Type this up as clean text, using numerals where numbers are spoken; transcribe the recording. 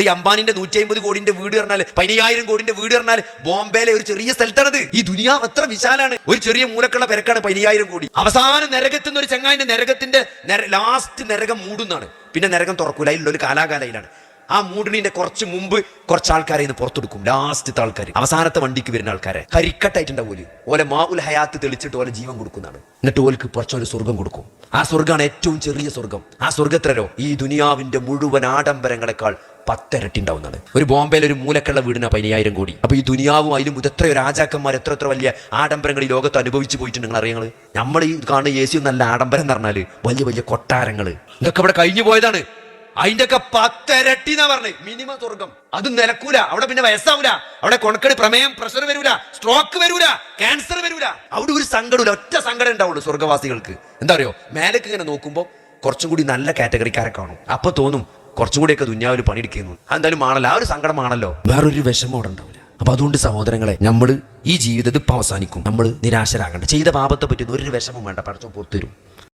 ഈ അംബാനിന്റെ 150 കോടിന്റെ വീട് പറഞ്ഞാൽ 15,000 കോടിന്റെ വീട് പറഞ്ഞാൽ ബോംബെയിലെ ഒരു ചെറിയ സ്ഥലത്താണത്. ഈ ദുനിയാവ് എത്ര വിശാലാണ്. ഒരു ചെറിയ മൂലക്കുള്ള പെരക്കാണ് 15,000 കോടി. അവസാനം നരകത്തുനിന്ന് ഒരു ചങ്ങായിന്റെ നരകത്തിന്റെ ലാസ്റ്റ് നരകം മൂടുന്നാണ്. പിന്നെ നരകം തുറക്കൂല. അതിലുള്ള ഒരു കാലാകാലയിലാണ്. ആ മൂടിനെ കുറച്ച് മുമ്പ് കുറച്ച് ആൾക്കാരെ ഇന്ന് പുറത്തെടുക്കും. ലാസ്റ്റത്തെ ആൾക്കാർ, അവസാനത്തെ വണ്ടിക്ക് വരുന്ന ആൾക്കാരെ കരിക്കട്ടായിട്ടുണ്ടാവൂല്. ഓലെ മാഉൽ ഹയാത്ത് തെളിച്ചിട്ട് ഓലെ ജീവൻ കൊടുക്കുന്നതാണ്. എന്നിട്ട് ഓൽക്ക് കുറച്ചൊരു സ്വർഗം കൊടുക്കും. ആ സ്വർഗ്ഗമാണ് ഏറ്റവും ചെറിയ സ്വർഗം. ആ സ്വർഗത്തിലോ ഈ ദുനിയാവിന്റെ മുഴുവൻ ആഡംബരങ്ങളെക്കാൾ 10 ഇരട്ടി ഉണ്ടാവുന്നതാണ്. ഒരു ബോംബെയിൽ ഒരു മൂലക്കുള്ള വീടിന് 15,000 കോടി. അപ്പൊ ഈ ദുനിയാവും അതിലും എത്രയോ രാജാക്കന്മാർ എത്ര വലിയ ആഡംബരങ്ങൾ ഈ ലോകത്ത് അനുഭവിച്ചു പോയിട്ട് നിങ്ങൾ അറിയങ്ങള്. നമ്മൾ ഈ കാണുന്ന AC നല്ല ആഡംബരം എന്ന് പറഞ്ഞാല് വലിയ വലിയ കൊട്ടാരങ്ങള് ഇതൊക്കെ ഇവിടെ കഴിഞ്ഞു പോയതാണ്. അതിന്റെ ഒക്കെ 10 ഇരട്ടി എന്നാ പറഞ്ഞത് മിനിമം സ്വർഗം. അത് നിലക്കൂല. അവിടെ പിന്നെ വയസ്സാവൂല. അവിടെ കൊണക്കട്, പ്രമേയം, പ്രഷർ വരൂല, സ്ട്രോക്ക് വരൂല, ക്യാൻസർ വരൂല. അവിടെ ഒരു സങ്കടമില്ല. ഒറ്റ സങ്കടം ഉണ്ടാവുള്ളൂ സ്വർഗവാസികൾക്ക്. എന്താ അറിയോ, മേലേക്ക് ഇങ്ങനെ നോക്കുമ്പോൾ കുറച്ചും കൂടി നല്ല കാറ്റഗറിക്കാരെ കാണും. അപ്പൊ തോന്നും കുറച്ചും കൂടിയൊക്കെ ദുനിയാവിൽ പണിയെടുക്കുന്നു. എന്തായാലും ആണല്ലോ, ആ ഒരു സങ്കടമാണല്ലോ, വേറൊരു വിഷമം അവിടെ ഉണ്ടാവില്ല. അപ്പൊ അതുകൊണ്ട് സഹോദരങ്ങളെ, നമ്മൾ ഈ ജീവിതത്തിൽ ഇപ്പം അവസാനിക്കും. നമ്മൾ നിരാശരാകണ്ട. ചെയ്ത പാപത്തെ പറ്റുന്ന ഒരു വിഷമം വേണ്ട, പടച്ചോൻ പുറത്തുവരും.